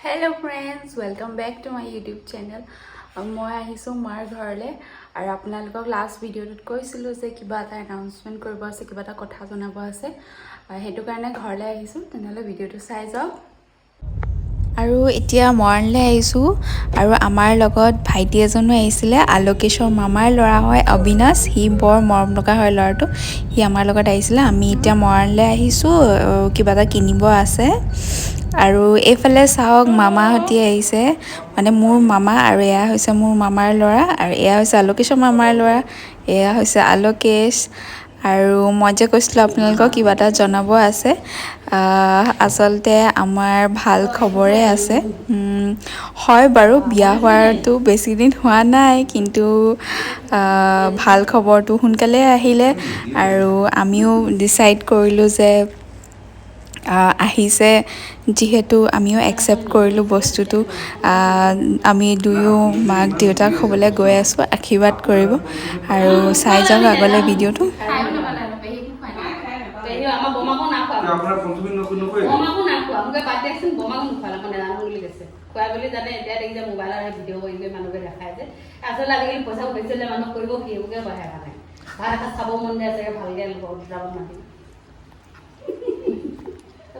Hello friends, welcome back to my YouTube channel. মই আহিছো মাৰ ঘৰলে আৰু আপোনালোকক লাষ্ট ভিডিঅ'টোত কৈছিলো যে কিবা এটা এনাউন্সমেন্ট কৰিব আছে, কিবা এটা কথা জনাব আছে। হেতু কাৰণে ঘৰলে আহিছো, তেনেহলে ভিডিঅ'টো চাই যাওক। আৰু এতিয়া মৰণলৈ আহিছো আৰু আমাৰ লগত ভাইটি এজনো আহিছিলে, আলোকেশৰ মামাৰ ল'ৰা হয় অবিনাশ। হি বৰ মৰম লগা হয় ল'ৰাটো, হি আমাৰ লগত আহিছিলে। আমি এতিয়া মৰণলৈ আহিছো, কিবা এটা কিনিব আছে। আৰু এইফালে চাওক মামাহঁতি আহিছে, মানে মোৰ মামা, আৰু এয়া হৈছে মোৰ মামাৰ ল'ৰা, আৰু এয়া হৈছে আলোকেশৰ মামাৰ ল'ৰা, এয়া হৈছে আলোকেশ। আৰু মই যে কৈছিলোঁ আপোনালোকক কিবা এটা জনাব আছে। আচলতে আমাৰ ভাল খবৰে আছে। হয় বাৰু, বিয়া হোৱাৰতো বেছি দিন হোৱা নাই, কিন্তু ভাল খবৰটো সোনকালে আহিলে। আৰু আমিও ডিচাইড কৰিলোঁ যে আহিছে যিহেতু আমিও একচেপ্ট কৰিলোঁ বস্তুটো। আমি দুয়ো মাক দেউতাক হ'বলৈ গৈ আছোঁ, আশীৰ্বাদ কৰিব। আৰু চাই যাওক আগলৈ ভিডিঅ'টো।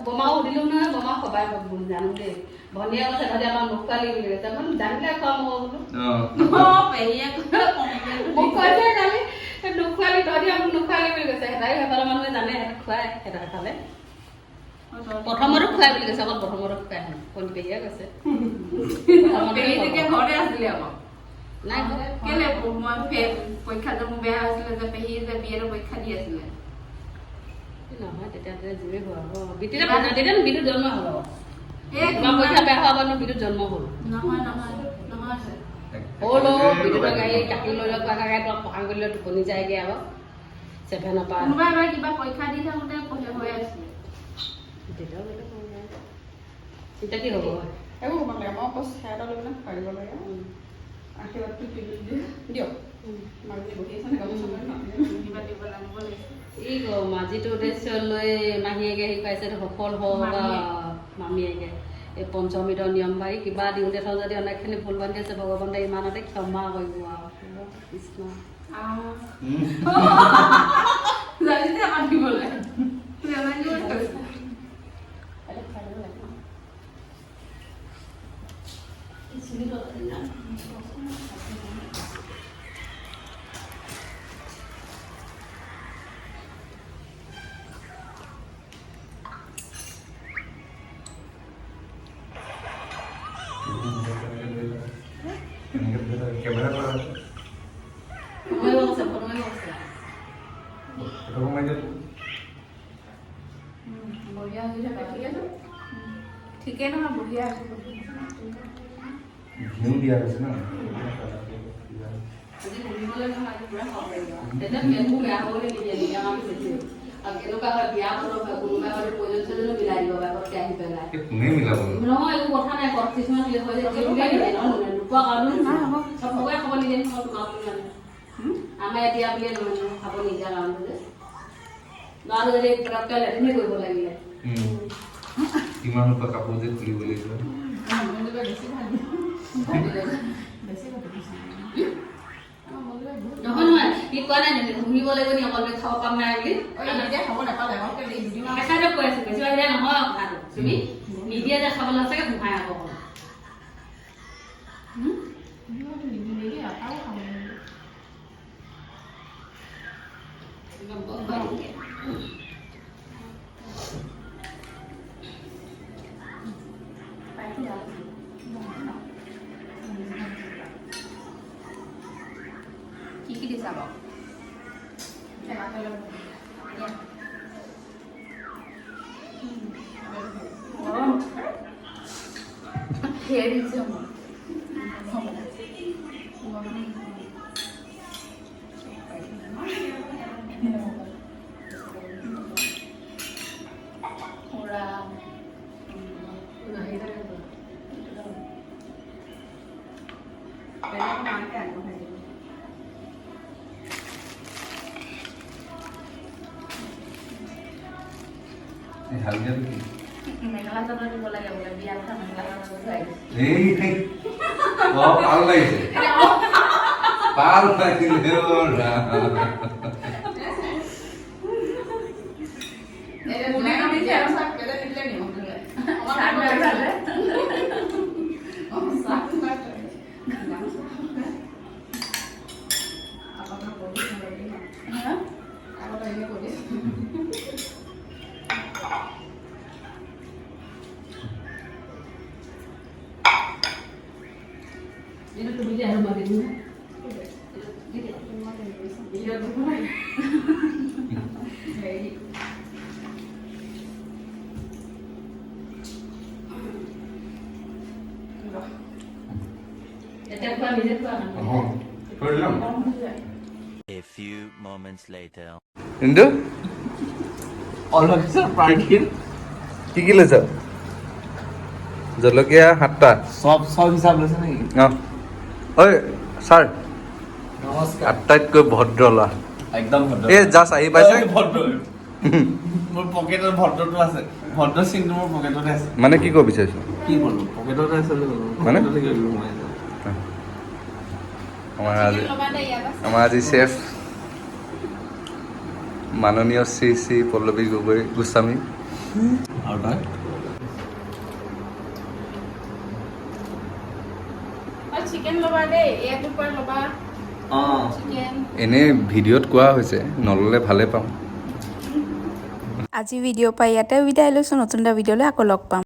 বমাও দিলো না বমা খবাই জানো দেই ভনিয়া কথা ধৰি আমাৰ মুখালি বুলি কৈছে মই জানিলে কম হ'ব বোলো পেহিয়া মোক কৈছে কালি নুখুৱালি ধৰি আমাক নুখুৱালি বুলি কৈছে। হেতাই হেতাৰ মানুহে জানে খুৱাই হেতা খালে প্ৰথমৰো খুৱাই বুলি কৈছে, অকল প্ৰথমৰো খুৱাই কণী পেহিয়া কৈছে। পেহি তেতিয়া ঘৰতে আছিলে আকৌ নাই কেলে মই পৰীক্ষা যে মোৰ বেয়া হৈছিলে যে পেহি যে বিয়েৰ পৰীক্ষা দি আছিলে নহয়, তেতিয়া জুৰি হ'ব তেতিয়া বিদ্যুৎ জন্ম হ'ল পইচা বেয়া হোৱা মানুহ বিদ্যুৎ জন্ম হ'ল নহয় নহয় নহয় হ'লো বিদ্যুৎৰ গাড়ী কাটি লৈ লওক পঢ়া কৰি লৈ টোপনি যায়গৈ আকৌ 7ৰ পৰা কোনোবা এবাৰ কিবা পৰীক্ষা দি থাকোঁতে হৈ আছিলে তেতিয়া কি হ'ব একো হ'ব নালাগে। মই কৈছোঁ সেয়া এটা লৈ পেলাই পাৰিব লাগে আশীৰ্বাদটো দিয়ক মাজি বহি আছে কিবা দিব লাগিব লাগিছে। মাজিটো উদ্দেশ্য লৈ মাহীয়েকে শিকাইছে সফল হওক মামীয়েকে এই পঞ্চমীতৰ নিয়ম ভাই কিবা দিওঁতে থওঁ যদি অনেকখিনি ভুল বান্ধি আছে, ভগৱানে ইমানতে ক্ষমা কৰিব আৰু কৃষ্ণ জানিছে আমাৰ দিবলৈ ঠিকে নহয় বঢ়িয়া আছে দিয়া আছে না আজি ঘূৰিবলৈ নহয় পুৰা খাব পাৰিব তেতিয়া মেমু বেয়া হ'বলৈ নিদিয়ে আমাক বেছি আৰু কেনেকুৱা হয় বিয়া হ'লেও হয় কোনোবা হয় প্ৰয়োজন চয়োজনো মিলাই দিব বাকতকৈ আহি পেলাই কোনে মিলাব নহয় একো কথা নাই কিছুমান হয় যে নোপোৱা কাৰণেও নাই হ'ব চবকে খাব নিদিয়ে নহয় তোমাক মানে আমাৰ এতিয়া বুলিয়ে নহয় খাব নিদিয়া কাৰণটো যে ল'ৰাটো যদি পটককৈ লেট্ৰিনে কৰিব লাগিলে কিমান কাপোৰ যে খুলিব লাগিব নহয় নহয় সি কোৱা নাই ঘূৰিব লাগিব নি অকল খাব পাম নাই বুলি খাব নাপালে কৈ আছো বেছি বাহিৰে নহয় কথাটো তুমি নিদিয়ে যে খাবলৈ সঁচাকৈ সোমাই আকৌ কি দিছা বাৰু হালদিয়া মেখেলা চাদৰ দিব লাগে বোলে বিয়া কথা মেখেলা চাদৰ ধুৱাই এই ভাল লাগিছে ভাল লাগিলে Ini tuh bisa rumah di rumah. Iya tuh rumah. A few moments later. Indo? All of us are parking. কি লৈছ জলকীয়া 7টা সব হিসাব লৈছে নেকি? ঐ ছাৰ নমস্কাৰ। আটাইতকৈ ভদ্ৰ ল'ৰা একদম ভদ্ৰ। এই জাষ্ট আহি পাইছে ভদ্ৰ। মোৰ পকেটত ভদ্ৰটো আছে। ভদ্ৰ চিনটো মোৰ পকেটতে আছে। মানে কি ক'ব বিচাৰিছ কি ক'লো? পকেটতে আছে বুলি ক'লো। মানে? পকেটতে গ'লো মই। আমাৰ আজি চেফ মাননীয় শ্ৰী শ্ৰী পল্লৱী গগৈ গোস্বামী আৰু তই? চিকেন ল'বা দেই এইটো পৰা ল'বা চিকেন এনেই ভিডিঅ'ত কোৱা হৈছে নল'লে ভালে পাম আজি ভিডিঅ' পাই ইয়াতে বিদায় লৈছোঁ নতুন এটা ভিডিঅ'লৈ আকৌ লগ পাম